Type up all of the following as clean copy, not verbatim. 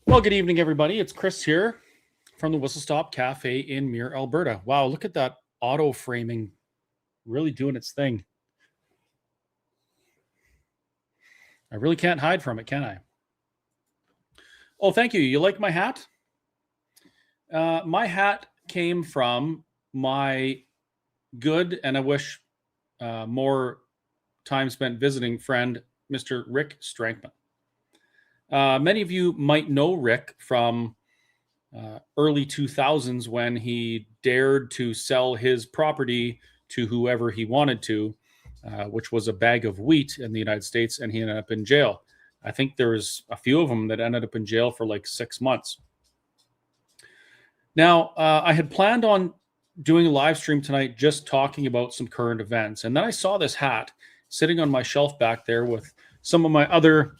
Well, good evening, everybody. It's Chris here from the Whistle Stop Cafe in Muir, Alberta. Wow, look at that auto framing really doing its thing. I really can't hide from it, can I? Oh, thank you. You like my hat? My hat came from my good, and I wish more time spent visiting friend, Mr. Rick Strankman. Many of you might know Rick from early 2000s when he dared to sell his property to whoever he wanted to, which was a bag of wheat in the United States, and he ended up in jail. I think there was a few of them that ended up in jail for like 6 months. Now, I had planned on doing a live stream tonight just talking about some current events, and then I saw this hat sitting on my shelf back there with some of my other,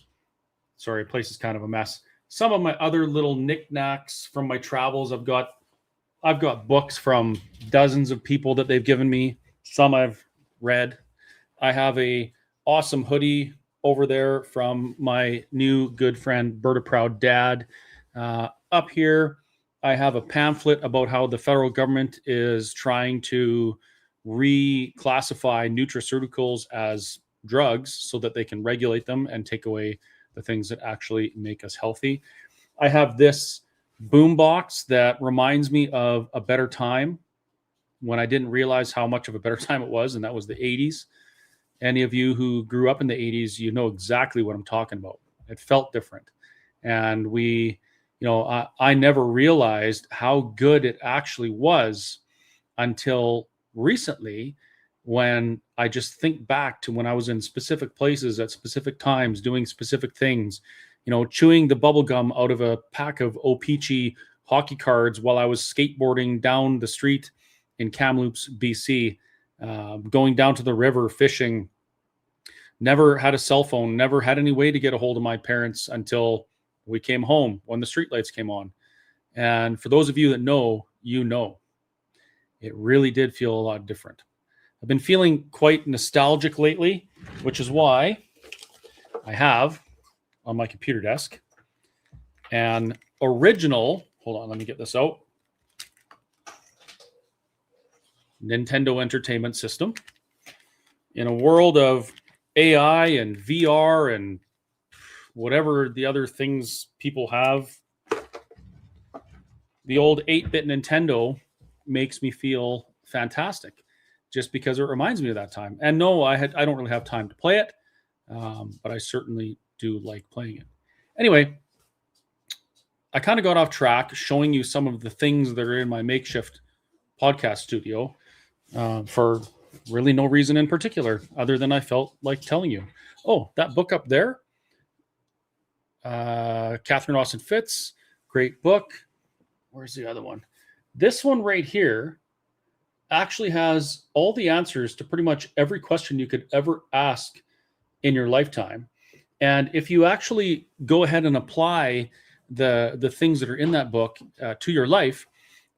sorry, the place is kind of a mess, some of my other little knickknacks from my travels. I've got books from dozens of people that they've given me. Some I've read. I have a awesome hoodie over there from my new good friend Berta Proud Dad. Up here, I have a pamphlet about how the federal government is trying to reclassify nutraceuticals as drugs so that they can regulate them and take away the things that actually make us healthy. I have this boombox that reminds me of a better time when I didn't realize how much of a better time it was, and that was the 80s. Any of you who grew up in the 80s, you know exactly what I'm talking about. It felt different. And I never realized how good it actually was until recently, when I just think back to when I was in specific places at specific times doing specific things, chewing the bubble gum out of a pack of O-Pee-Chee hockey cards while I was skateboarding down the street in Kamloops, BC, going down to the river fishing. Never had a cell phone, never had any way to get a hold of my parents until we came home when the streetlights came on. And for those of you that know, it really did feel a lot different. I've been feeling quite nostalgic lately, which is why I have on my computer desk an original, hold on, let me get this out, Nintendo Entertainment System. In a world of AI and VR and whatever the other things people have, the old 8-bit Nintendo makes me feel fantastic just because it reminds me of that time. And no, I don't really have time to play it, but I certainly do like playing it. Anyway, I kind of got off track showing you some of the things that are in my makeshift podcast studio for really no reason in particular, other than I felt like telling you. Oh, that book up there, Catherine Austin Fitts, great book. Where's the other one? This one right here actually has all the answers to pretty much every question you could ever ask in your lifetime. And if you actually go ahead and apply the things that are in that book to your life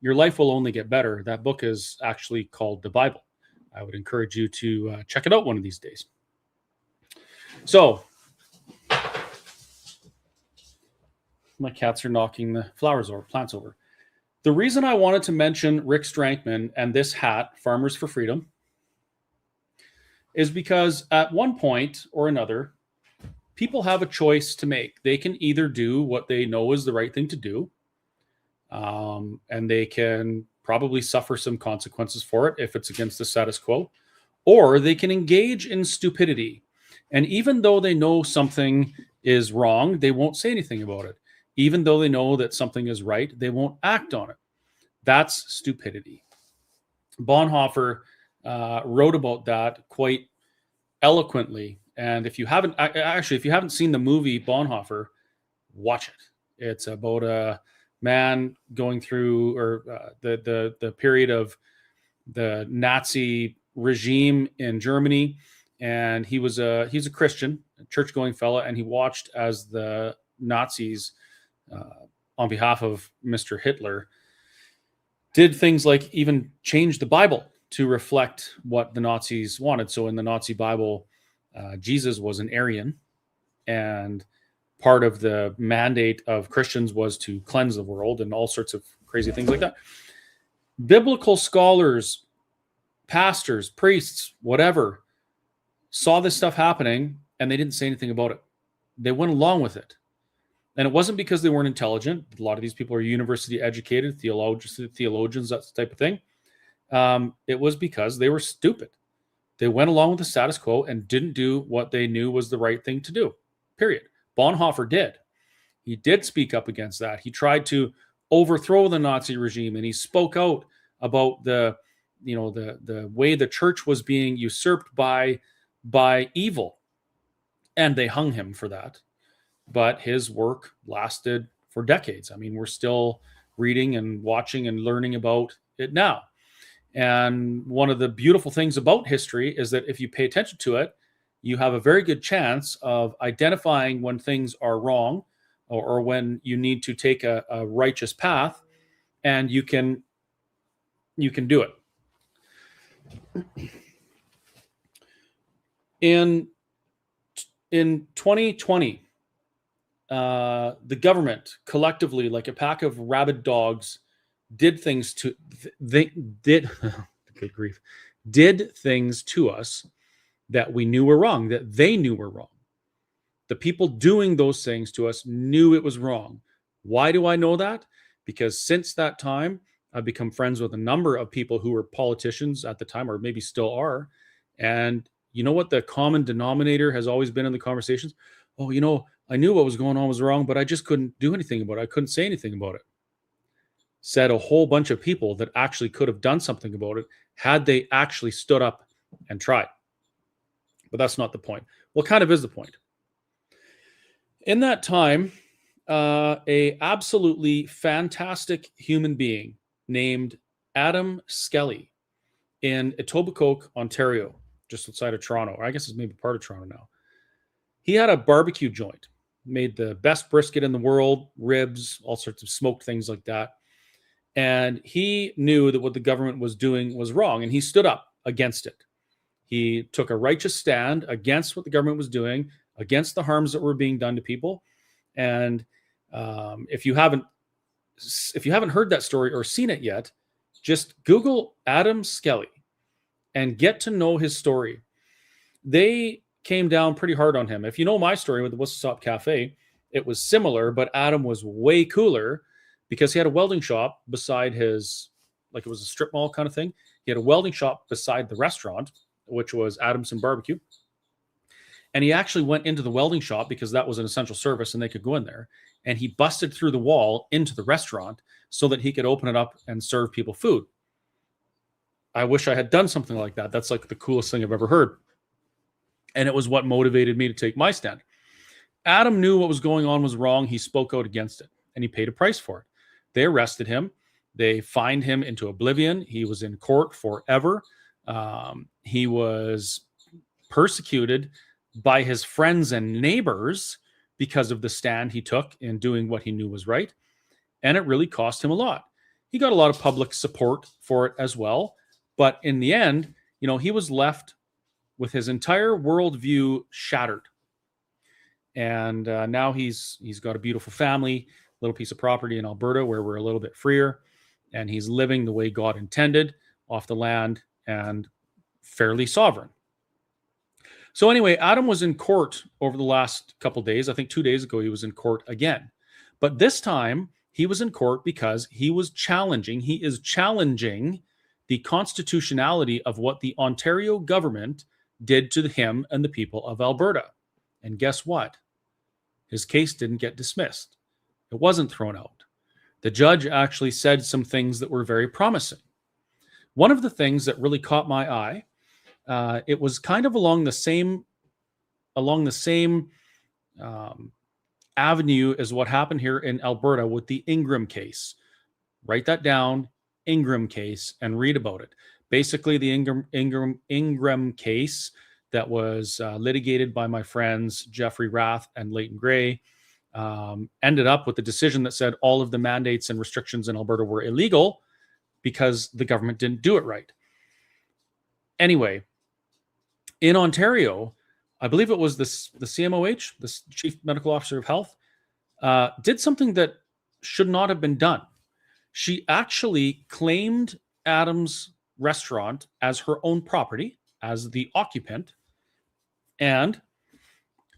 will only get better. That book is actually called the Bible. I would encourage you to check it out one of these days. So, my cats are knocking the plants over. The reason I wanted to mention Rick Strankman and this hat, Farmers for Freedom, is because at one point or another, people have a choice to make. They can either do what they know is the right thing to do, and they can probably suffer some consequences for it if it's against the status quo, or they can engage in stupidity. And even though they know something is wrong, they won't say anything about it. Even though they know that something is right, they won't act on it. That's stupidity. Bonhoeffer wrote about that quite eloquently. And if you haven't seen the movie Bonhoeffer, watch it. It's about a man going through the period of the Nazi regime in Germany, and he's a Christian, a church-going fella, and he watched as the Nazis, on behalf of Mr. Hitler, did things like even change the Bible to reflect what the Nazis wanted. So in the Nazi Bible, Jesus was an Aryan, and part of the mandate of Christians was to cleanse the world and all sorts of crazy things like that. Biblical scholars, pastors, priests, whatever, saw this stuff happening and they didn't say anything about it. They went along with it. And it wasn't because they weren't intelligent. A lot of these people are university educated, theologians, that type of thing. It was because they were stupid. They went along with the status quo and didn't do what they knew was the right thing to do, period. Bonhoeffer did. He did speak up against that. He tried to overthrow the Nazi regime, and he spoke out about the way the church was being usurped by evil. And they hung him for that. But his work lasted for decades. I mean, we're still reading and watching and learning about it now. And one of the beautiful things about history is that if you pay attention to it, you have a very good chance of identifying when things are wrong or when you need to take a righteous path, and you can do it. In 2020, the government collectively, like a pack of rabid dogs, did things to good grief, did things to us that we knew were wrong, that they knew were wrong. The people doing those things to us knew it was wrong. Why do I know that? Because since that time, I've become friends with a number of people who were politicians at the time, or maybe still are. And you know what the common denominator has always been in the conversations? Oh, I knew what was going on was wrong, but I just couldn't do anything about it. I couldn't say anything about it. Said a whole bunch of people that actually could have done something about it had they actually stood up and tried. But that's not the point. What kind of is the point? In that time, a absolutely fantastic human being named Adam Skelly in Etobicoke, Ontario, just outside of Toronto, or I guess it's maybe part of Toronto now. He had a barbecue joint, made the best brisket in the world, ribs, all sorts of smoked things like that. And he knew that what the government was doing was wrong, and he stood up against it. He took a righteous stand against what the government was doing, against the harms that were being done to people. And if you haven't heard that story or seen it yet, just Google Adam Skelly and get to know his story. They came down pretty hard on him. If you know my story with the Whistle Stop Cafe, it was similar, but Adam was way cooler because he had a welding shop beside his, like it was a strip mall kind of thing. He had a welding shop beside the restaurant, which was Adamson Barbecue. And he actually went into the welding shop because that was an essential service and they could go in there. And he busted through the wall into the restaurant so that he could open it up and serve people food. I wish I had done something like that. That's like the coolest thing I've ever heard. And it was what motivated me to take my stand. Adam knew what was going on was wrong. He spoke out against it and he paid a price for it. They arrested him. They fined him into oblivion. He was in court forever. He was persecuted by his friends and neighbors because of the stand he took in doing what he knew was right. And it really cost him a lot. He got a lot of public support for it as well. But in the end, he was left with his entire worldview shattered. And now he's got a beautiful family, little piece of property in Alberta where we're a little bit freer. And he's living the way God intended off the land and fairly sovereign. So anyway, Adam was in court over the last couple days. I think 2 days ago, he was in court again. But this time he was in court because he is challenging the constitutionality of what the Ontario government did to him and the people of Alberta. And guess what? His case didn't get dismissed. It wasn't thrown out. The judge actually said some things that were very promising. One of the things that really caught my eye, it was kind of along the same avenue as what happened here in Alberta with the Ingram case. Write that down, Ingram case, and read about it. Basically, the Ingram case that was litigated by my friends Jeffrey Rath and Leighton Gray ended up with the decision that said all of the mandates and restrictions in Alberta were illegal because the government didn't do it right. Anyway, in Ontario, I believe it was the CMOH, the Chief Medical Officer of Health, did something that should not have been done. She actually claimed Adam's restaurant as her own property, as the occupant, and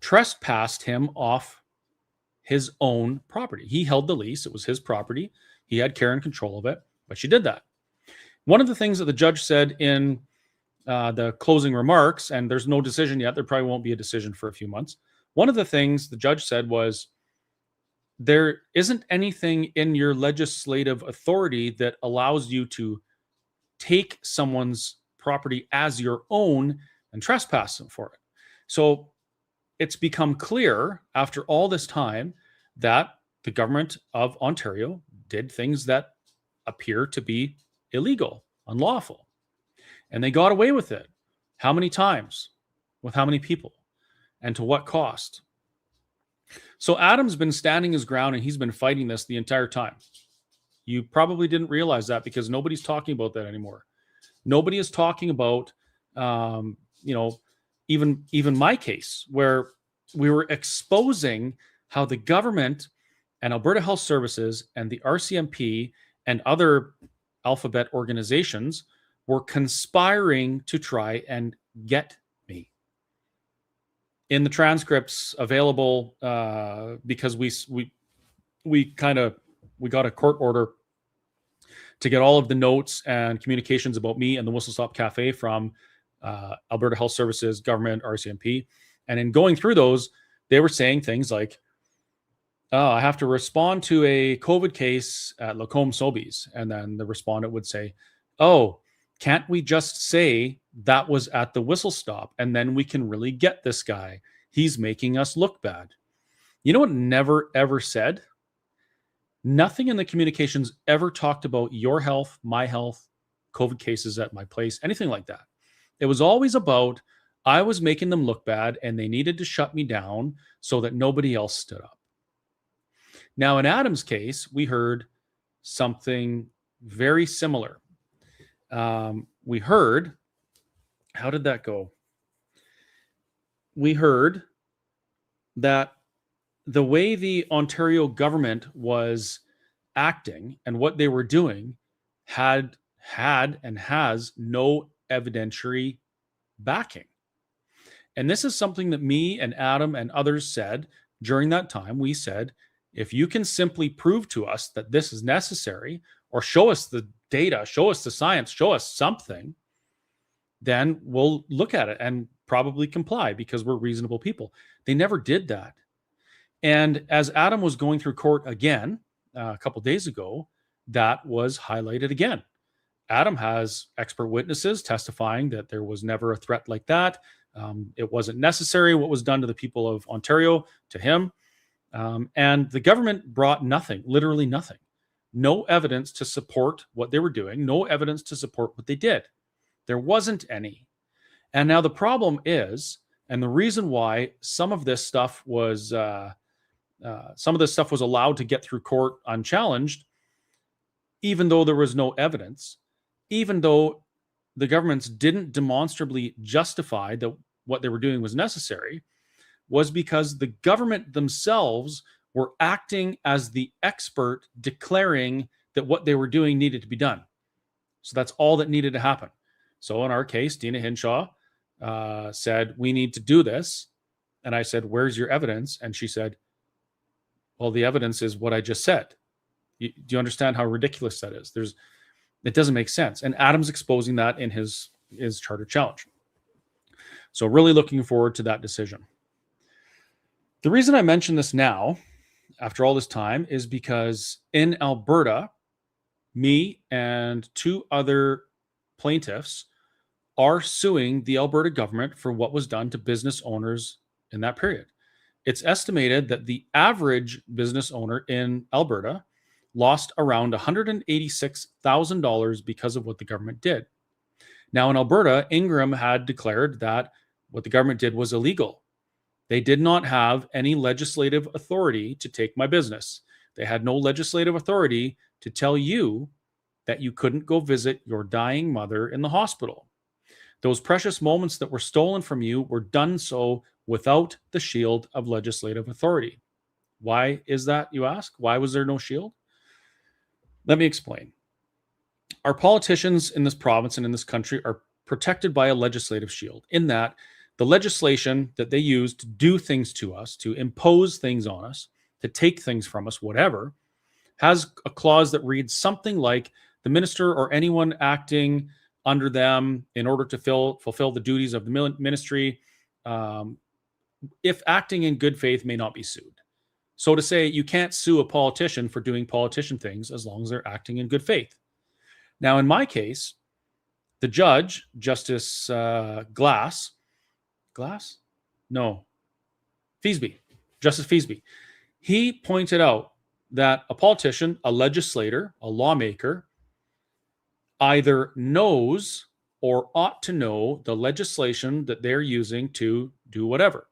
trespassed him off his own property. He held the lease. It was his property. He had care and control of it, but she did that. One of the things that the judge said in the closing remarks, and there's no decision yet, there probably won't be a decision for a few months. One of the things the judge said was, there isn't anything in your legislative authority that allows you to take someone's property as your own and trespass them for it. So it's become clear after all this time that the government of Ontario did things that appear to be illegal, unlawful. And they got away with it. How many times? With how many people? And to what cost? So Adam's been standing his ground and he's been fighting this the entire time. You probably didn't realize that because nobody's talking about that anymore. Nobody is talking about, even my case, where we were exposing how the government and Alberta Health Services and the RCMP and other alphabet organizations were conspiring to try and get me. In the transcripts available, because we got a court order to get all of the notes and communications about me and the Whistle Stop Cafe from Alberta Health Services, government, RCMP. And in going through those, they were saying things like, I have to respond to a COVID case at Lacombe Sobeys. And then the respondent would say, oh, can't we just say that was at the Whistle Stop? And then we can really get this guy. He's making us look bad. You know what never, ever said? Nothing in the communications ever talked about your health, my health, COVID cases at my place, anything like that. It was always about, I was making them look bad and they needed to shut me down so that nobody else stood up. Now, in Adam's case, we heard something very similar. We heard, how did that go? We heard that the way the Ontario government was acting and what they were doing had and has no evidentiary backing. And this is something that me and Adam and others said during that time. We said, if you can simply prove to us that this is necessary, or show us the data, show us the science, show us something, then we'll look at it and probably comply because we're reasonable people. They never did that. And as Adam was going through court again a couple days ago, that was highlighted again. Adam has expert witnesses testifying that there was never a threat like that. It wasn't necessary what was done to the people of Ontario to him. And the government brought nothing, literally nothing. No evidence to support what they were doing, no evidence to support what they did. There wasn't any. And now the problem is, and the reason why some of this stuff was allowed to get through court unchallenged, even though there was no evidence, even though the governments didn't demonstrably justify that what they were doing was necessary, was because the government themselves were acting as the expert, declaring that what they were doing needed to be done. So that's all that needed to happen. So in our case, Dina Hinshaw said, we need to do this. And I said, where's your evidence? And she said, well, the evidence is what I just said. Do you understand how ridiculous that is? It doesn't make sense. And Adam's exposing that in his charter challenge. So really looking forward to that decision. The reason I mention this now, after all this time, is because in Alberta, me and two other plaintiffs are suing the Alberta government for what was done to business owners in that period. It's estimated that the average business owner in Alberta lost around $186,000 because of what the government did. Now in Alberta, Ingram had declared that what the government did was illegal. They did not have any legislative authority to take my business. They had no legislative authority to tell you that you couldn't go visit your dying mother in the hospital. Those precious moments that were stolen from you were done so without the shield of legislative authority. Why is that, you ask? Why was there no shield? Let me explain. Our politicians in this province and in this country are protected by a legislative shield, in that the legislation that they use to do things to us, to impose things on us, to take things from us, whatever, has a clause that reads something like the minister or anyone acting under them in order to fulfill the duties of the ministry, if acting in good faith, may not be sued. So to say, you can't sue a politician for doing politician things as long as they're acting in good faith. Now, in my case, the judge, Justice Justice Feasby, he pointed out that a politician, a legislator, a lawmaker, either knows or ought to know the legislation that they're using to do whatever.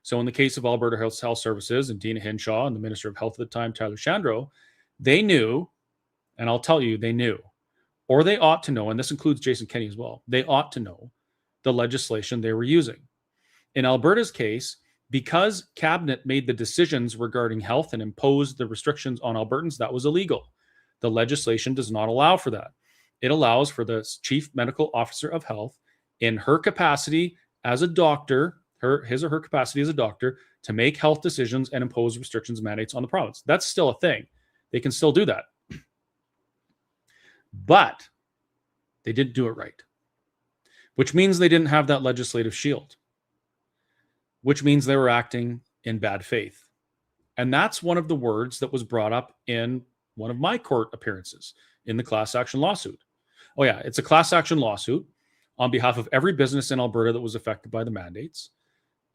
So in the case of Alberta Health Services and Dina Hinshaw and the Minister of Health at the time, Tyler Shandro, they knew, and I'll tell you, they knew, or they ought to know, and this includes Jason Kenney as well, they ought to know the legislation they were using. In Alberta's case, because Cabinet made the decisions regarding health and imposed the restrictions on Albertans, that was illegal. The legislation does not allow for that. It allows for the Chief Medical Officer of Health, in her capacity as a doctor, his or her capacity as a doctor, to make health decisions and impose restrictions and mandates on the province. That's still a thing. They can still do that. But they didn't do it right, which means they didn't have that legislative shield, which means they were acting in bad faith. And that's one of the words that was brought up in one of my court appearances in the class action lawsuit. Oh yeah, it's a class action lawsuit on behalf of every business in Alberta that was affected by the mandates.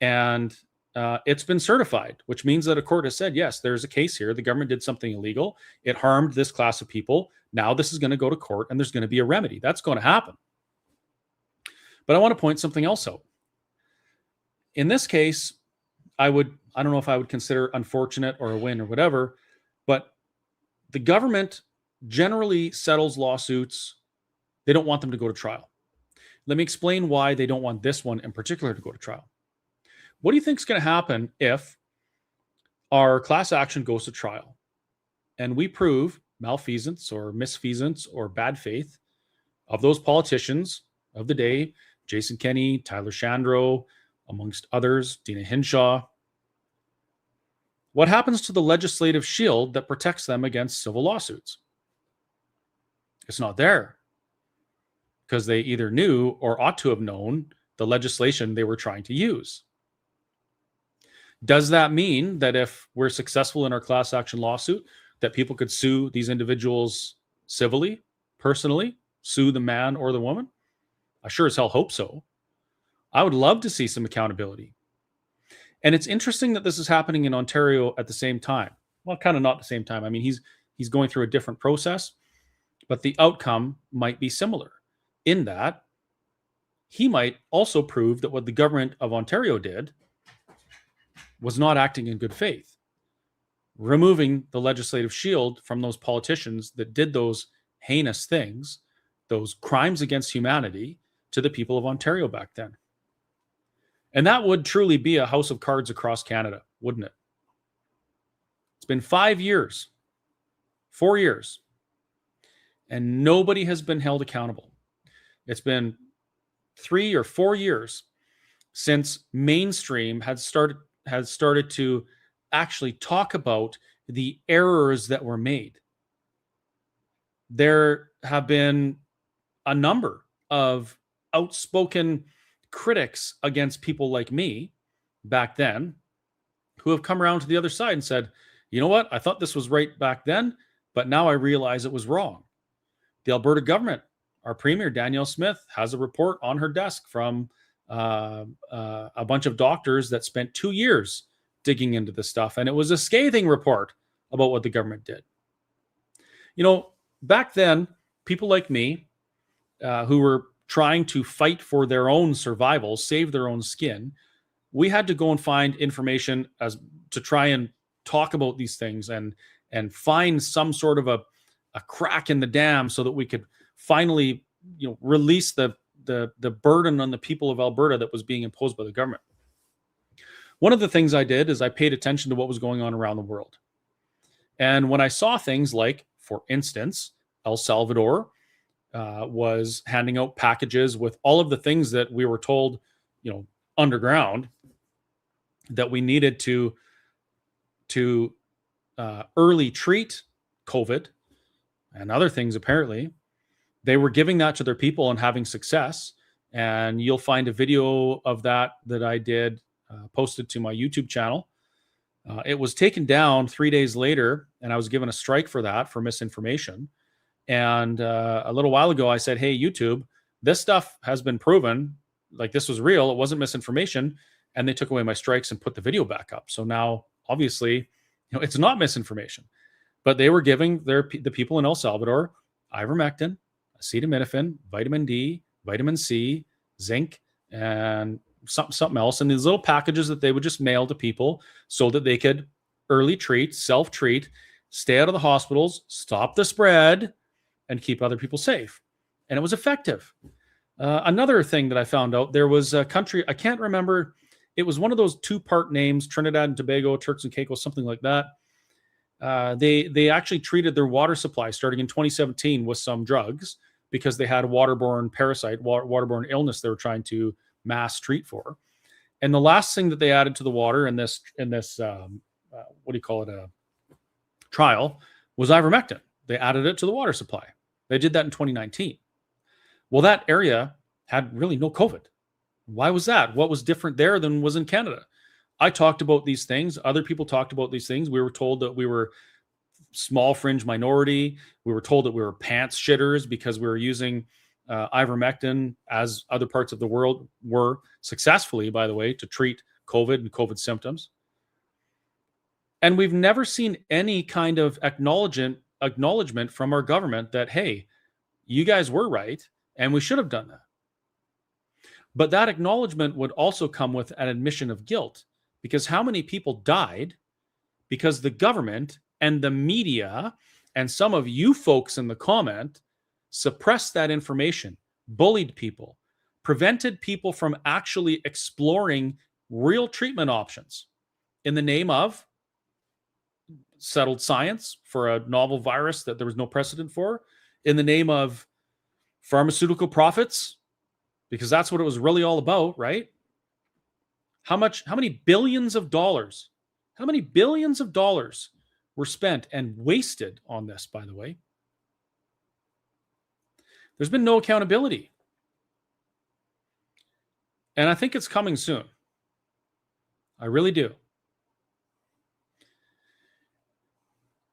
And it's been certified, which means that a court has said, yes, there's a case here. The government did something illegal. It harmed this class of people. Now this is going to go to court and there's going to be a remedy. That's going to happen. But I want to point something else out. In this case, I don't know if I would consider unfortunate or a win or whatever, but the government generally settles lawsuits. They don't want them to go to trial. Let me explain why they don't want this one in particular to go to trial. What do you think is going to happen if our class action goes to trial and we prove malfeasance or misfeasance or bad faith of those politicians of the day, Jason Kenney, Tyler Shandro, amongst others, Dina Hinshaw? What happens to the legislative shield that protects them against civil lawsuits? It's not there because they either knew or ought to have known the legislation they were trying to use. Does that mean that if we're successful in our class action lawsuit, that people could sue these individuals civilly, personally, sue the man or the woman? I sure as hell hope so. I would love to see some accountability. And it's interesting that this is happening in Ontario at the same time. Well, kind of not the same time. I mean, he's going through a different process, but the outcome might be similar in that he might also prove that what the government of Ontario did was not acting in good faith, removing the legislative shield from those politicians that did those heinous things, those crimes against humanity to the people of Ontario back then. And that would truly be a house of cards across Canada, wouldn't it? It's been 4 years, and nobody has been held accountable. It's been 3 or 4 years since mainstream has started to actually talk about the errors that were made. There have been a number of outspoken critics against people like me back then who have come around to the other side and said, you know what, I thought this was right back then, but now I realize it was wrong. The Alberta government, our Premier, Danielle Smith, has a report on her desk from a bunch of doctors that spent 2 years digging into this stuff. And it was a scathing report about what the government did. You know, back then, people like me who were trying to fight for their own survival, save their own skin, we had to go and find information as to try and talk about these things and find some sort of a crack in the dam so that we could finally, release the the burden on the people of Alberta that was being imposed by the government. One of the things I did is I paid attention to what was going on around the world. And when I saw things like, for instance, El Salvador was handing out packages with all of the things that we were told, underground, that we needed to early treat COVID and other things, apparently. They were giving that to their people and having success. And you'll find a video of that I did posted to my YouTube channel. It was taken down 3 days later, and I was given a strike for that, for misinformation. And a little while ago, I said, hey, YouTube, this stuff has been proven, like this was real. It wasn't misinformation. And they took away my strikes and put the video back up. So now, obviously, it's not misinformation. But they were giving the people in El Salvador ivermectin, acetaminophen, vitamin D, vitamin C, zinc, and something else in these little packages that they would just mail to people so that they could early treat, self-treat, stay out of the hospitals, stop the spread, and keep other people safe. And it was effective. Another thing that I found out, there was a country, I can't remember, it was one of those two-part names, Trinidad and Tobago, Turks and Caicos, something like that. They actually treated their water supply starting in 2017 with some drugs because they had a waterborne parasite, waterborne illness they were trying to mass treat for. And the last thing that they added to the water in this trial was ivermectin. They added it to the water supply. They did that in 2019. Well, that area had really no COVID. Why was that? What was different there than was in Canada? I talked about these things. Other people talked about these things. We were told that we were small fringe minority. We were told that we were pants shitters because we were using ivermectin, as other parts of the world were successfully, by the way, to treat COVID and COVID symptoms. And we've never seen any kind of acknowledgement from our government that, hey, you guys were right and we should have done that. But that acknowledgement would also come with an admission of guilt, because how many people died because the government and the media and some of you folks in the comment suppressed that information, bullied people, prevented people from actually exploring real treatment options in the name of settled science for a novel virus that there was no precedent for, in the name of pharmaceutical profits, because that's what it was really all about, right? How many billions of dollars were spent and wasted on this, by the way? There's been no accountability. And I think it's coming soon. I really do.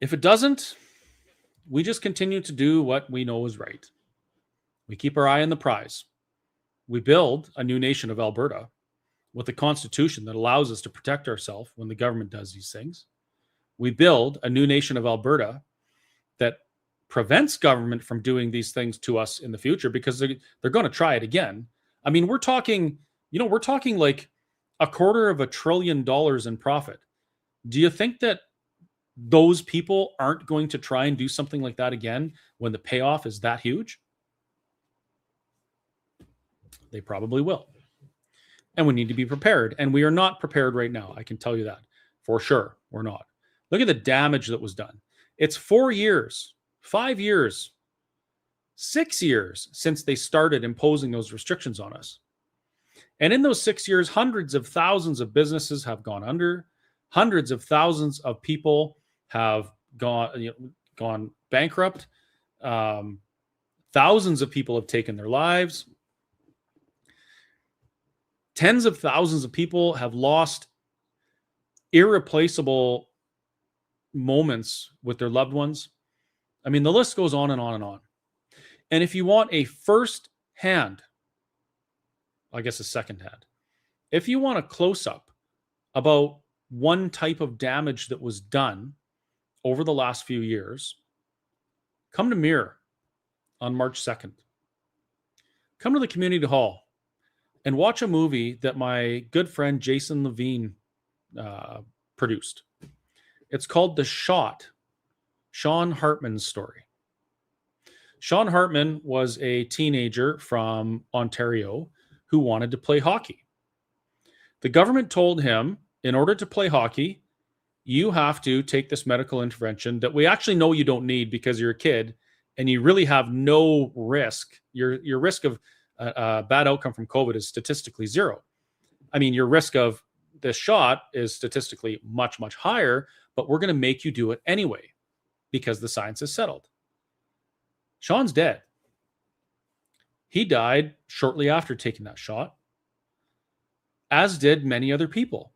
If it doesn't, we just continue to do what we know is right. We keep our eye on the prize. We build a new nation of Alberta with a constitution that allows us to protect ourselves when the government does these things. We build a new nation of Alberta that prevents government from doing these things to us in the future, because they're going to try it again. I mean, we're talking like $250 billion in profit. Do you think that those people aren't going to try and do something like that again when the payoff is that huge? They probably will. And we need to be prepared. And we are not prepared right now. I can tell you that for sure. We're not. Look at the damage that was done. It's 4 years, 5 years, 6 years since they started imposing those restrictions on us. And in those 6 years, hundreds of thousands of businesses have gone under. Hundreds of thousands of people have gone bankrupt. Thousands of people have taken their lives. Tens of thousands of people have lost irreplaceable moments with their loved ones. I mean, the list goes on and on and on. And if you want a first hand, I guess a second hand, if you want a close-up about one type of damage that was done over the last few years, come to Mirror on March 2nd. Come to the community hall and watch a movie that my good friend Jason Levine produced. It's called The Shot, Sean Hartman's story. Sean Hartman was a teenager from Ontario who wanted to play hockey. The government told him, in order to play hockey, you have to take this medical intervention that we actually know you don't need because you're a kid and you really have no risk. Your risk of a bad outcome from COVID is statistically zero. I mean, your risk of this shot is statistically much, much higher, but we're going to make you do it anyway because the science is settled. Sean's dead. He died shortly after taking that shot, as did many other people.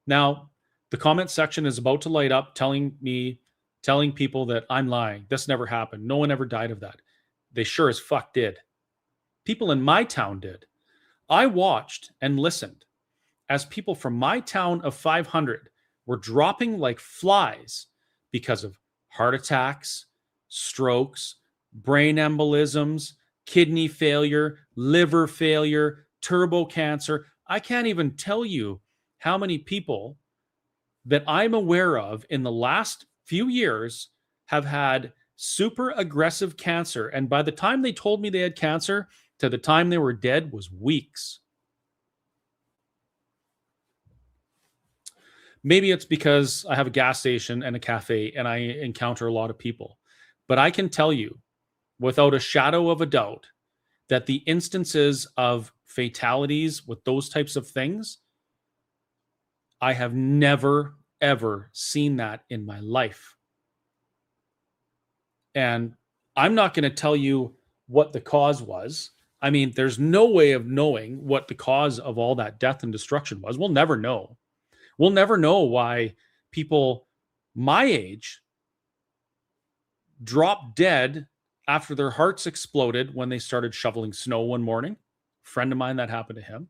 Now, the comment section is about to light up telling people that I'm lying. This never happened. No one ever died of that. They sure as fuck did. People in my town did. I watched and listened as people from my town of 500 were dropping like flies because of heart attacks, strokes, brain embolisms, kidney failure, liver failure, turbo cancer. I can't even tell you how many people that I'm aware of in the last few years have had super aggressive cancer. And by the time they told me they had cancer to the time they were dead was weeks. Maybe it's because I have a gas station and a cafe and I encounter a lot of people. But I can tell you without a shadow of a doubt that the instances of fatalities with those types of things, I have never, ever seen that in my life. And I'm not going to tell you what the cause was. I mean, there's no way of knowing what the cause of all that death and destruction was. We'll never know. We'll never know why people my age dropped dead after their hearts exploded when they started shoveling snow one morning. A friend of mine, that happened to him.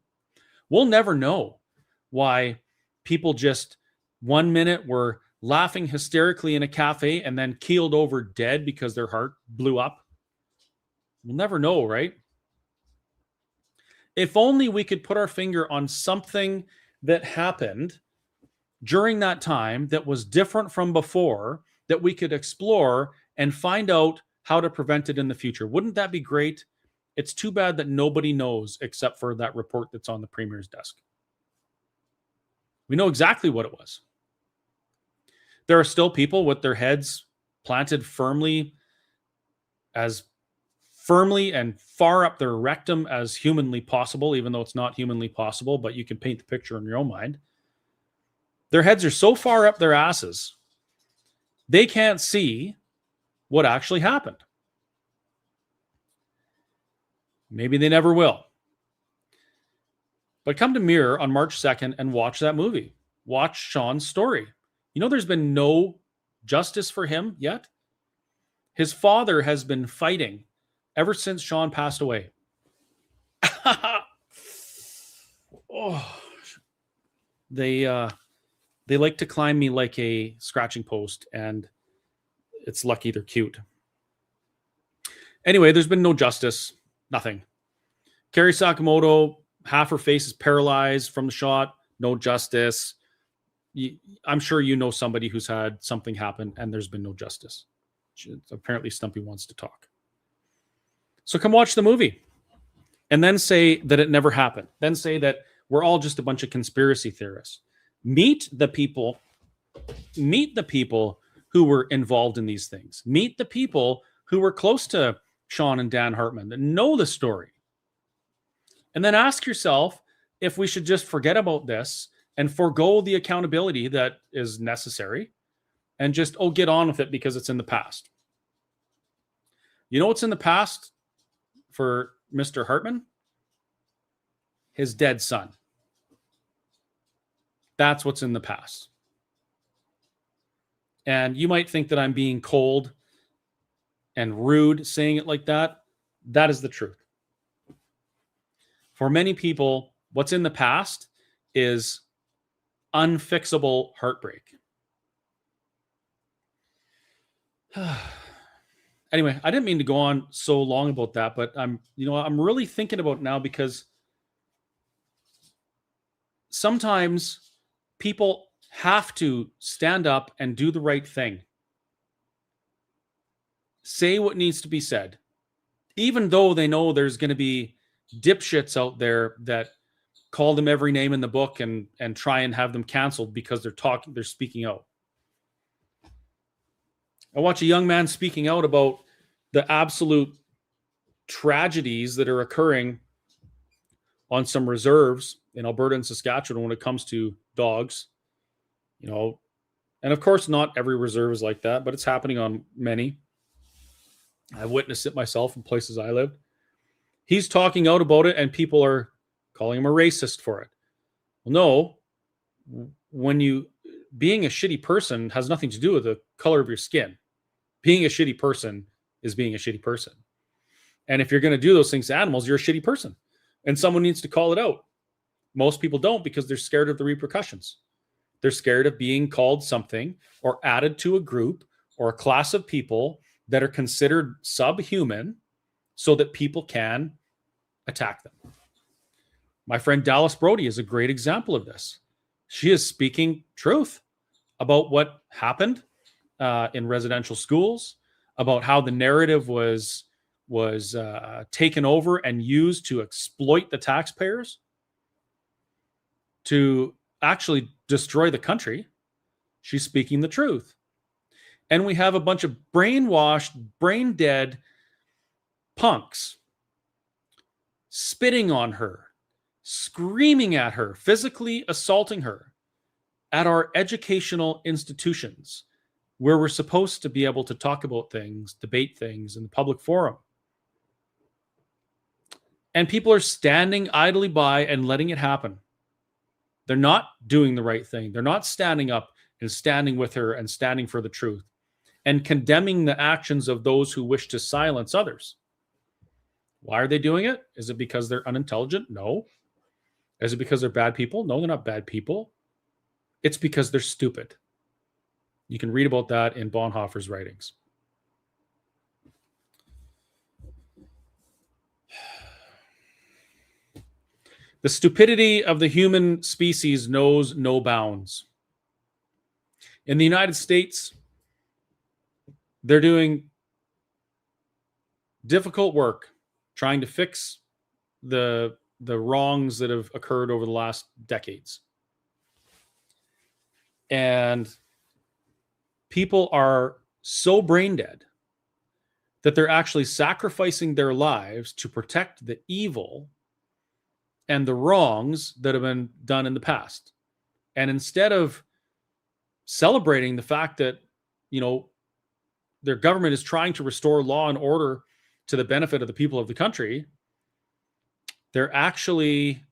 We'll never know why people just 1 minute were laughing hysterically in a cafe and then keeled over dead because their heart blew up. We'll never know, right? If only we could put our finger on something that happened during that time that was different from before that we could explore and find out how to prevent it in the future. Wouldn't that be great? It's too bad that nobody knows except for that report that's on the Premier's desk. We know exactly what it was. There are still people with their heads planted firmly and far up their rectum as humanly possible, even though it's not humanly possible, but you can paint the picture in your own mind. Their heads are so far up their asses, they can't see what actually happened. Maybe they never will. But come to Mirror on March 2nd and watch that movie. Watch Sean's story. You know, there's been no justice for him yet. His father has been fighting ever since Sean passed away. Oh, they like to climb me like a scratching post, and it's lucky they're cute. Anyway, there's been no justice. Nothing. Carrie Sakamoto, half her face is paralyzed from the shot. No justice. I'm sure you know somebody who's had something happen and there's been no justice. Apparently Stumpy wants to talk. So come watch the movie and then say that it never happened. Then say that we're all just a bunch of conspiracy theorists. Meet the people who were involved in these things. Meet the people who were close to Sean and Dan Hartman that know the story. And then ask yourself if we should just forget about this and forego the accountability that is necessary and just, get on with it because it's in the past. You know what's in the past for Mr. Hartman? His dead son. That's what's in the past. And you might think that I'm being cold and rude saying it like that. That is the truth. For many people, what's in the past is unfixable heartbreak. Anyway, I didn't mean to go on so long about that, but I'm really thinking about it now because sometimes people have to stand up and do the right thing. say what needs to be said, even though they know there's going to be dipshits out there that call them every name in the book and try and have them canceled because they're speaking out. I watch a young man speaking out about the absolute tragedies that are occurring on some reserves in Alberta and Saskatchewan when it comes to dogs, and of course not every reserve is like that, but it's happening on many. I've witnessed it myself in places I lived. He's talking out about it and people are calling him a racist for it. Well, no, being a shitty person has nothing to do with the color of your skin. Being a shitty person is being a shitty person. And if you're going to do those things to animals, you're a shitty person. And someone needs to call it out. Most people don't because they're scared of the repercussions. They're scared of being called something or added to a group or a class of people that are considered subhuman so that people can attack them. My friend Dallas Brody is a great example of this. She is speaking truth about what happened in residential schools, about how the narrative was taken over and used to exploit the taxpayers, to actually destroy the country. She's speaking the truth. And we have a bunch of brainwashed, brain-dead punks spitting on her, screaming at her, physically assaulting her at our educational institutions where we're supposed to be able to talk about things, debate things in the public forum. And people are standing idly by and letting it happen. They're not doing the right thing. They're not standing up and standing with her and standing for the truth and condemning the actions of those who wish to silence others. Why are they doing it? Is it because they're unintelligent? No. Is it because they're bad people? No, they're not bad people. It's because they're stupid. You can read about that in Bonhoeffer's writings. The stupidity of the human species knows no bounds. In the United States, they're doing difficult work trying to fix the wrongs that have occurred over the last decades. And people are so brain dead that they're actually sacrificing their lives to protect the evil and the wrongs that have been done in the past. And instead of celebrating the fact that, their government is trying to restore law and order to the benefit of the people of the country, they're actually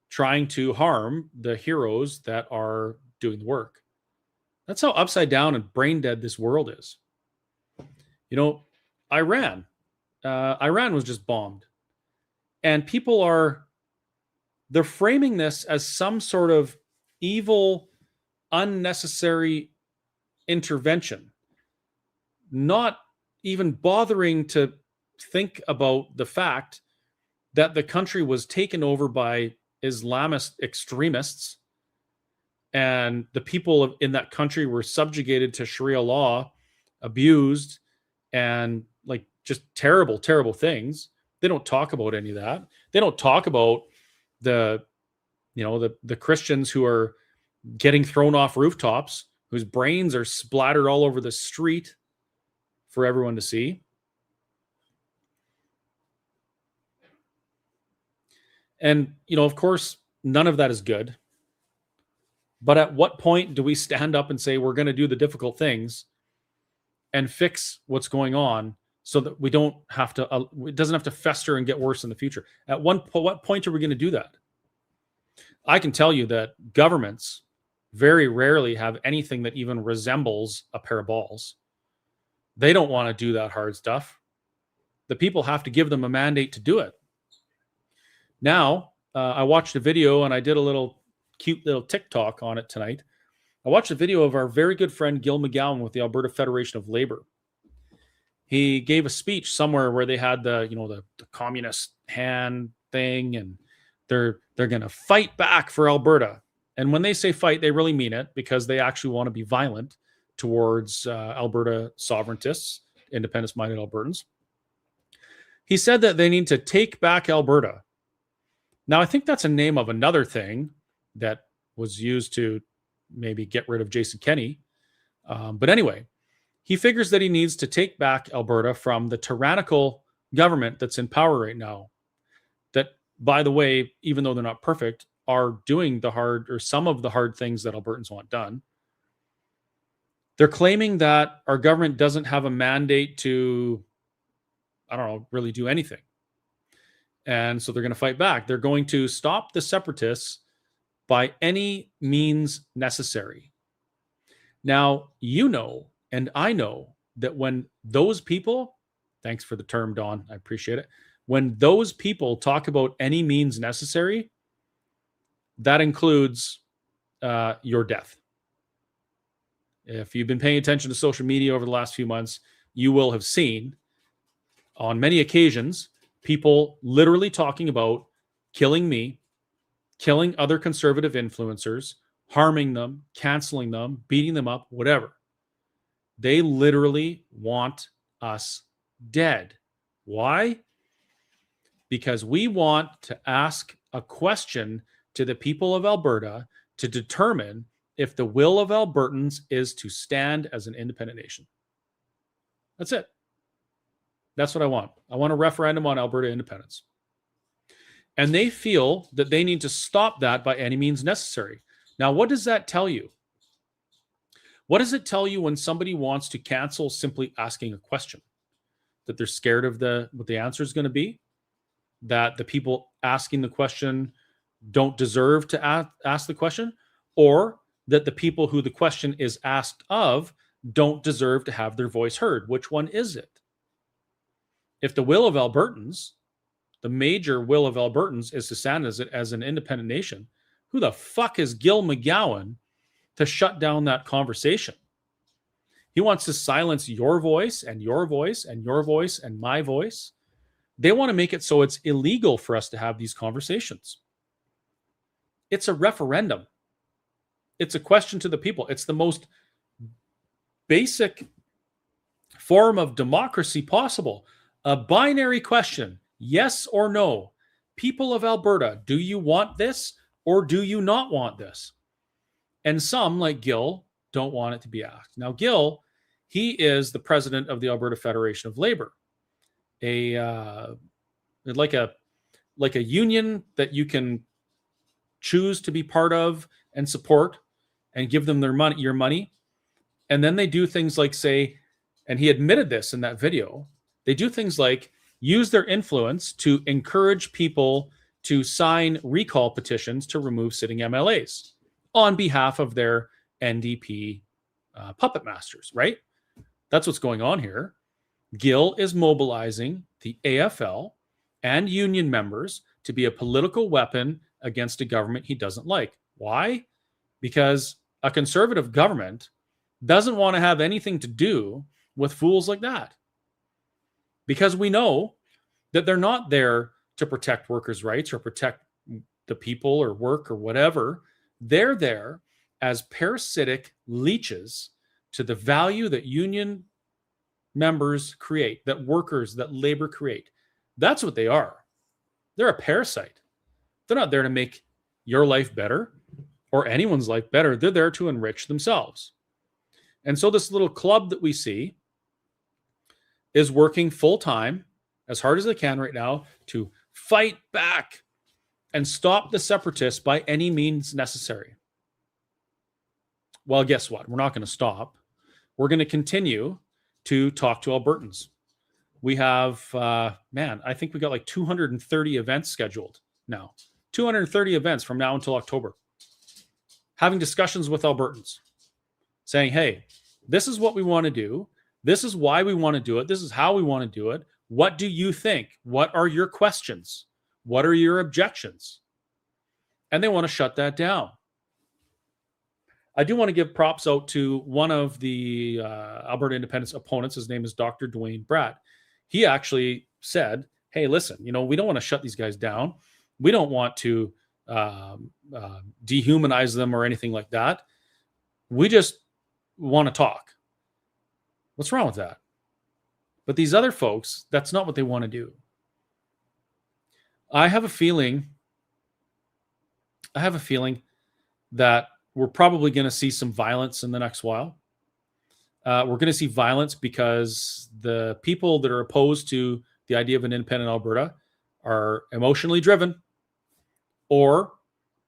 trying to harm the heroes that are doing the work. That's how upside down and brain dead this world is. Iran was just bombed. And people they're framing this as some sort of evil, unnecessary intervention, not even bothering to think about the fact that the country was taken over by Islamist extremists and the people in that country were subjugated to Sharia law, abused, and just terrible, terrible things. They don't talk about any of that. They don't talk about the Christians who are getting thrown off rooftops, whose brains are splattered all over the street for everyone to see. And, of course, none of that is good. But at what point do we stand up and say we're going to do the difficult things and fix what's going on so that we don't have to, it doesn't have to fester and get worse in the future? At what point are we going to do that? I can tell you that governments very rarely have anything that even resembles a pair of balls. They don't want to do that hard stuff. The people have to give them a mandate to do it. Now, I watched a video and I did a cute little TikTok on it tonight. I watched a video of our very good friend Gil McGowan with the Alberta Federation of Labor. He gave a speech somewhere where they had the communist hand thing, and they're going to fight back for Alberta. And when they say fight, they really mean it, because they actually want to be violent towards Alberta sovereigntists independence-minded Albertans. He said that they need to take back Alberta. Now, I think that's a name of another thing that was used to maybe get rid of Jason Kenney. But anyway, he figures that he needs to take back Alberta from the tyrannical government that's in power right now. That, by the way, even though they're not perfect, are doing the hard or some of the hard things that Albertans want done. They're claiming that our government doesn't have a mandate to, I don't know, really do anything. And so they're going to fight back. They're going to stop the separatists by any means necessary. Now, you know, and I know that when those people, thanks for the term, Don, I appreciate it. When those people talk about any means necessary, that includes your death. If you've been paying attention to social media over the last few months, you will have seen on many occasions people literally talking about killing me, killing other conservative influencers, harming them, canceling them, beating them up, whatever. They literally want us dead. Why? Because we want to ask a question to the people of Alberta to determine if the will of Albertans is to stand as an independent nation. That's it. That's what I want. I want a referendum on Alberta independence. And they feel that they need to stop that by any means necessary. Now, what does that tell you? What does it tell you when somebody wants to cancel simply asking a question? That they're scared of what the answer is going to be? That the people asking the question don't deserve to ask the question? Or that the people who the question is asked of don't deserve to have their voice heard? Which one is it? If the will of Albertans, the major will of Albertans is to stand as an independent nation, who the fuck is Gil McGowan to shut down that conversation? He wants to silence your voice and your voice and your voice and my voice. They want to make it so it's illegal for us to have these conversations. It's a referendum. It's a question to the people. It's the most basic form of democracy possible. A binary question, yes or no. People of Alberta, do you want this or do you not want this? And some, like Gil, don't want it to be asked. Now, Gil, he is the president of the Alberta Federation of Labor, like a union that you can choose to be part of and support and give them your money. And then they do things like say, and he admitted this in that video, they do things like use their influence to encourage people to sign recall petitions to remove sitting MLAs on behalf of their NDP puppet masters, right? That's what's going on here. Gil is mobilizing the AFL and union members to be a political weapon against a government he doesn't like. Why? Because a conservative government doesn't want to have anything to do with fools like that. Because we know that they're not there to protect workers' rights or protect the people or work or whatever. They're there as parasitic leeches to the value that union members create, that workers, that labor create. That's what they are. They're a parasite. They're not there to make your life better or anyone's life better. They're there to enrich themselves. And so this little club that we see is working full time, as hard as they can right now, to fight back and stop the separatists by any means necessary. Well, guess what? We're not going to stop. We're going to continue to talk to Albertans. We have, I think we got like 230 events scheduled now. 230 events from now until October. Having discussions with Albertans. Saying, hey, this is what we want to do. This is why we want to do it. This is how we want to do it. What do you think? What are your questions? What are your objections? And they want to shut that down. I do want to give props out to one of the Alberta Independence opponents. His name is Dr. Dwayne Bratt. He actually said, hey, listen, we don't want to shut these guys down. We don't want to dehumanize them or anything like that. We just want to talk. What's wrong with that? But these other folks, that's not what they want to do. I have a feeling that we're probably going to see some violence in the next while. We're going to see violence because the people that are opposed to the idea of an independent Alberta are emotionally driven, or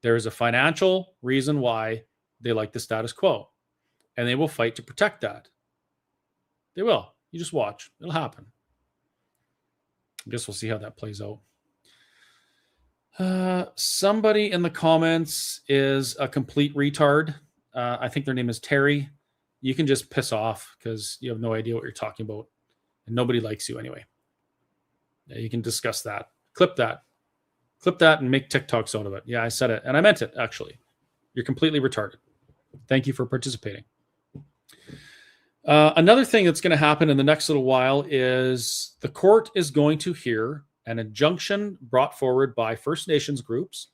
there is a financial reason why they like the status quo, and they will fight to protect that. They will. You just watch. It'll happen. I guess we'll see how that plays out. Somebody in the comments is a complete retard. I think their name is Terry. You can just piss off because you have no idea what you're talking about. And nobody likes you anyway. Yeah, you can discuss that. Clip that and make TikToks out of it. Yeah, I said it. And I meant it, actually. You're completely retarded. Thank you for participating. Another thing that's going to happen in the next little while is the court is going to hear an injunction brought forward by First Nations groups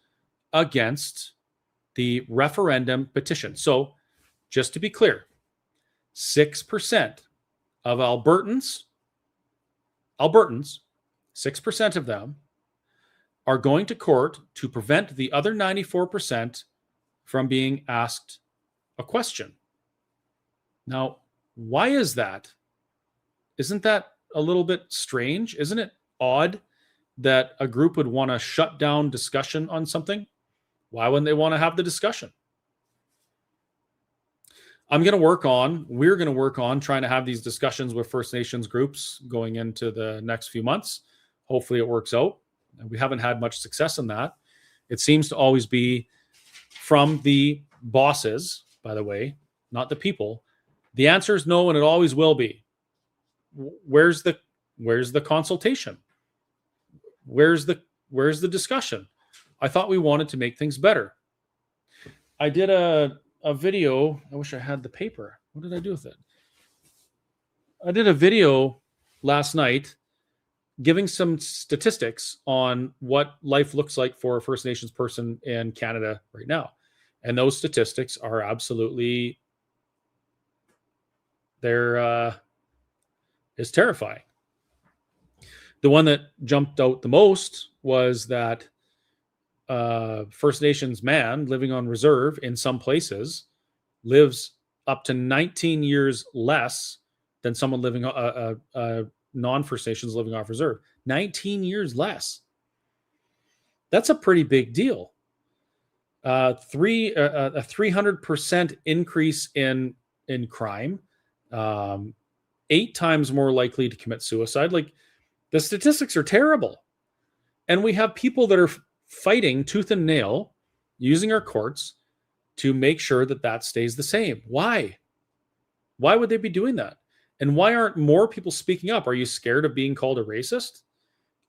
against the referendum petition. So, just to be clear, 6% of Albertans, 6% of them are going to court to prevent the other 94% from being asked a question. Now, why is that? Isn't that a little bit strange? Isn't it odd that a group would want to shut down discussion on something? Why wouldn't they want to have the discussion? we're going to work on trying to have these discussions with First Nations groups going into the next few months. Hopefully it works out. We haven't had much success in that. It seems to always be from the bosses, by the way, not the people. The answer is no, and it always will be. Where's the consultation? Where's the discussion? I thought we wanted to make things better. I did a video. I wish I had the paper. What did I do with it? I did a video last night giving some statistics on what life looks like for a First Nations person in Canada right now. And those statistics are absolutely, is terrifying. The one that jumped out the most was that First Nations man living on reserve in some places lives up to 19 years less than someone living non-First Nations living off reserve. 19 years less. That's a pretty big deal. A 300% increase in crime. 8 times more likely to commit suicide. Like, the statistics are terrible. And we have people that are fighting tooth and nail, using our courts to make sure that that stays the same. Why? Why would they be doing that? And why aren't more people speaking up? Are you scared of being called a racist?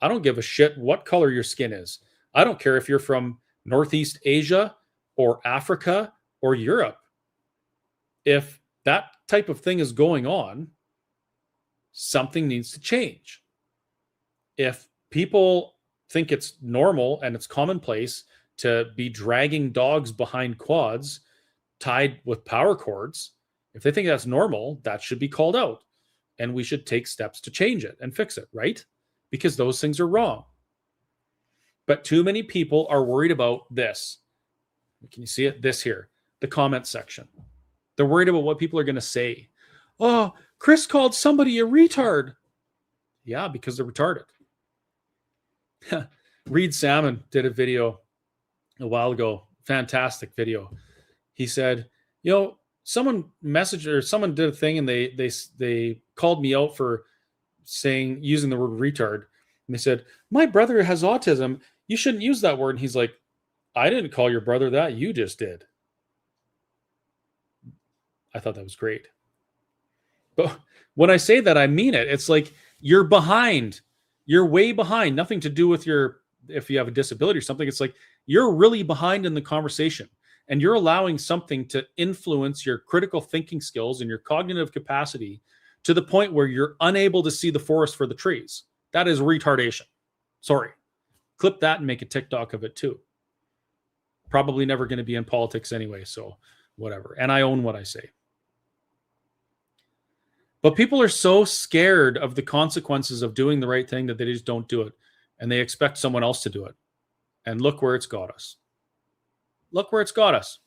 I don't give a shit what color your skin is. I don't care if you're from Northeast Asia or Africa or Europe. If that type of thing is going on, something needs to change. If people think it's normal and it's commonplace to be dragging dogs behind quads tied with power cords, if they think that's normal, that should be called out. And we should take steps to change it and fix it, right? Because those things are wrong. But too many people are worried about this. Can you see it? This here, the comment section. They're worried about what people are going to say. Oh, Chris called somebody a retard. Yeah, because they're retarded. Reed Salmon did a video a while ago. Fantastic video. He said, someone messaged or someone did a thing and they called me out for using the word retard. And they said, my brother has autism. You shouldn't use that word. And he's like, I didn't call your brother that. You just did. I thought that was great. But when I say that, I mean it. It's like, you're behind. You're way behind. Nothing to do with if you have a disability or something. It's like, you're really behind in the conversation. And you're allowing something to influence your critical thinking skills and your cognitive capacity to the point where you're unable to see the forest for the trees. That is retardation. Sorry. Clip that and make a TikTok of it too. Probably never going to be in politics anyway, so whatever. And I own what I say. But people are so scared of the consequences of doing the right thing that they just don't do it. And they expect someone else to do it. And look where it's got us. Look where it's got us.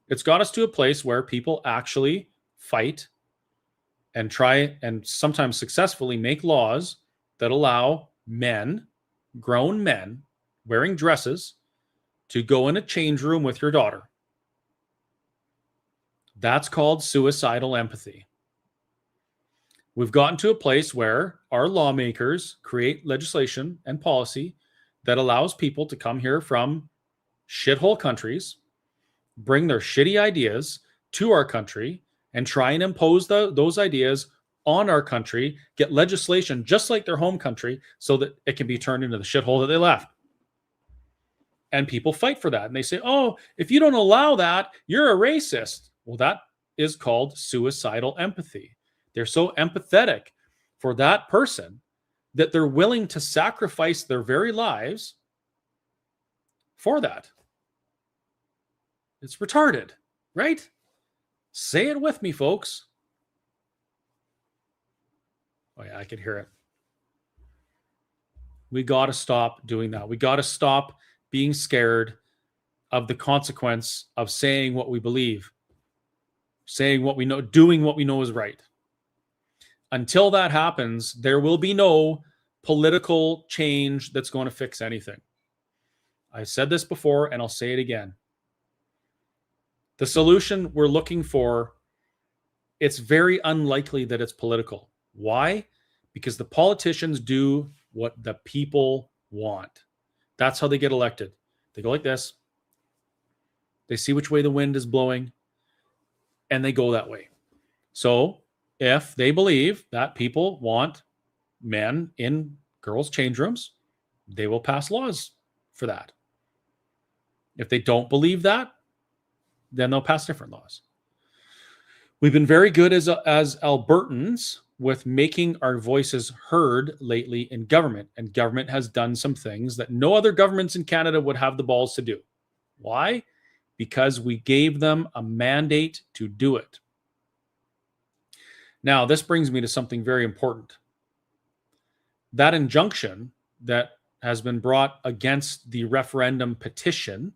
It's got us to a place where people actually fight and try and sometimes successfully make laws that allow men, grown men, wearing dresses to go in a change room with your daughter. That's called suicidal empathy. We've gotten to a place where our lawmakers create legislation and policy that allows people to come here from shithole countries, bring their shitty ideas to our country, and try and impose those ideas on our country, get legislation just like their home country so that it can be turned into the shithole that they left. And people fight for that. And they say, oh, if you don't allow that, you're a racist. Well, that is called suicidal empathy. They're so empathetic for that person that they're willing to sacrifice their very lives for that. It's retarded, right? Say it with me, folks. Oh, yeah, I can hear it. We got to stop doing that. We got to stop being scared of the consequence of saying what we believe, saying what we know, doing what we know is right. Until that happens, there will be no political change that's going to fix anything. I've said this before, and I'll say it again. The solution we're looking for, it's very unlikely that it's political. Why? Because the politicians do what the people want. That's how they get elected. They go like this. They see which way the wind is blowing, and they go that way. So if they believe that people want men in girls' change rooms, they will pass laws for that. If they don't believe that, then they'll pass different laws. We've been very good as Albertans with making our voices heard lately in government, and government has done some things that no other governments in Canada would have the balls to do. Why? Because we gave them a mandate to do it. Now, this brings me to something very important. That injunction that has been brought against the referendum petition,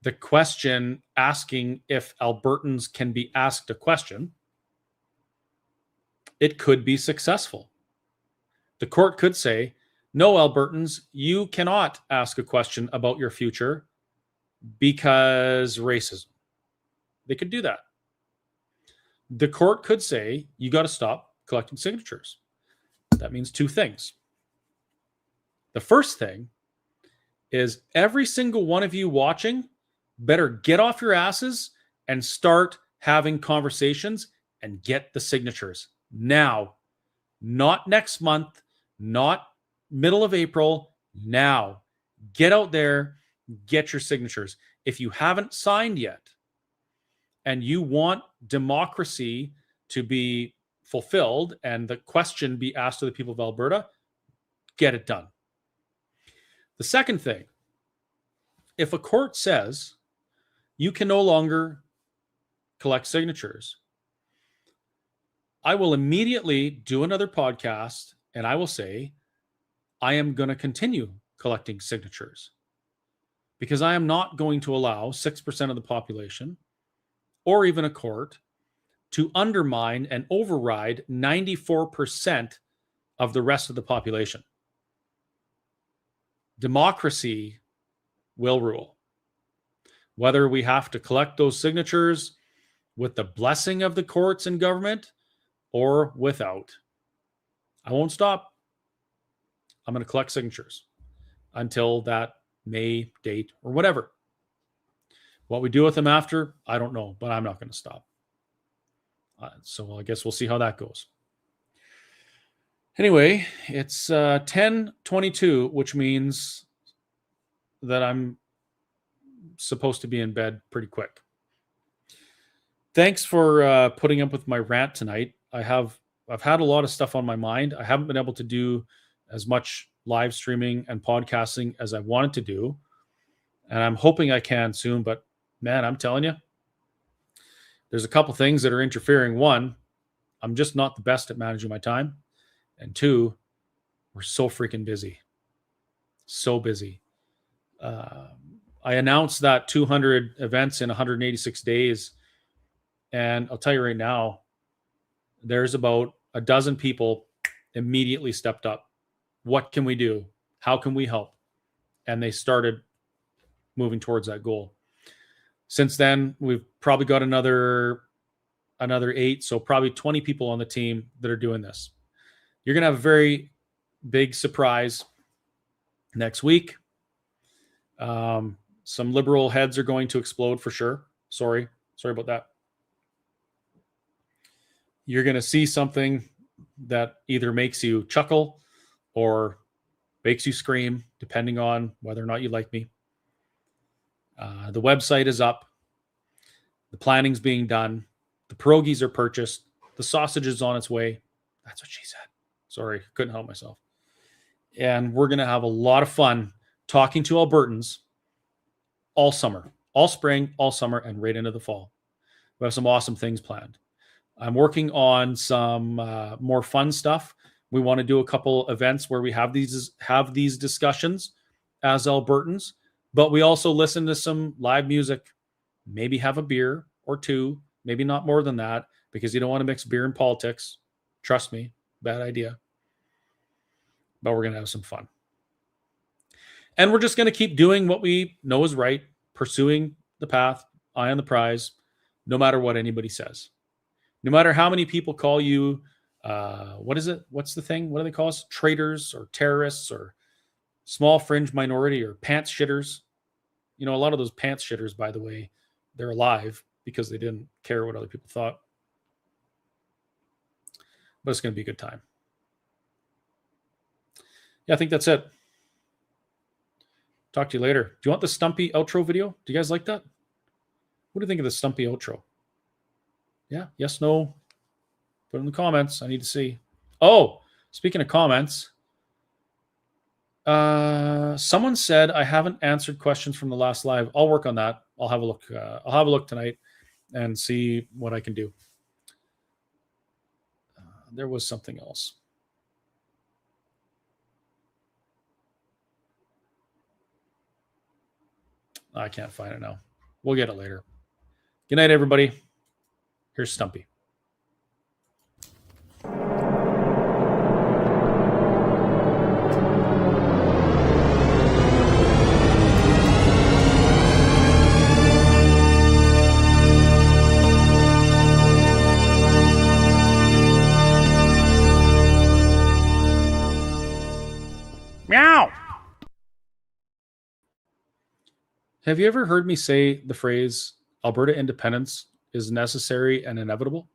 the question asking if Albertans can be asked a question, it could be successful. The court could say, no, Albertans, you cannot ask a question about your future because racism. They could do that. The court could say, you got to stop collecting signatures. That means two things. The first thing is every single one of you watching better get off your asses and start having conversations and get the signatures now. Not next month, not middle of April, now. Get out there, get your signatures. If you haven't signed yet and you want democracy to be fulfilled and the question be asked to the people of Alberta, get it done. The second thing, if a court says you can no longer collect signatures, I will immediately do another podcast and I will say, I am going to continue collecting signatures because I am not going to allow 6% of the population or even a court to undermine and override 94% of the rest of the population. Democracy will rule. Whether we have to collect those signatures with the blessing of the courts and government or without, I won't stop. I'm going to collect signatures until that May date or whatever. What we do with them after, I don't know, but I'm not going to stop. So I guess we'll see how that goes. Anyway, it's 10:22, which means that I'm supposed to be in bed pretty quick. Thanks for putting up with my rant tonight. I've had a lot of stuff on my mind. I haven't been able to do as much live streaming and podcasting as I wanted to do, and I'm hoping I can soon. But man, I'm telling you, there's a couple things that are interfering. One, I'm just not the best at managing my time. And two, we're so freaking busy. So busy. I announced that 200 events in 186 days. And I'll tell you right now, there's about a dozen people immediately stepped up. What can we do? How can we help? And they started moving towards that goal. Since then, we've probably got another 8, so probably 20 people on the team that are doing this. You're going to have a very big surprise next week. Some liberal heads are going to explode for sure. Sorry about that. You're going to see something that either makes you chuckle or makes you scream, depending on whether or not you like me. The website is up. The planning's being done. The pierogies are purchased. The sausage is on its way. That's what she said. Sorry, couldn't help myself. And we're going to have a lot of fun talking to Albertans all summer, all spring, all summer, and right into the fall. We have some awesome things planned. I'm working on some more fun stuff. We want to do a couple events where we have these discussions as Albertans, but we also listen to some live music, maybe have a beer or two, maybe not more than that, because you don't want to mix beer and politics. Trust me, bad idea. But we're going to have some fun. And we're just going to keep doing what we know is right, pursuing the path, eye on the prize, no matter what anybody says. No matter how many people call you, what is it? What's the thing? What do they call us? Traitors or terrorists or small fringe minority or pants shitters. You know, a lot of those pants shitters, by the way, they're alive because they didn't care what other people thought. But it's going to be a good time. Yeah, I think that's it. Talk to you later. Do you want the Stumpy outro video? Do you guys like that? What do you think of the Stumpy outro? Yeah, yes, no. Put in the comments. I need to see. Oh, speaking of comments, someone said I haven't answered questions from the last live. I'll work on that. I'll have a look. I'll have a look tonight and see what I can do. There was something else. I can't find it now. We'll get it later. Good night, everybody. Here's Stumpy. Meow. Have you ever heard me say the phrase Alberta independence is necessary and inevitable?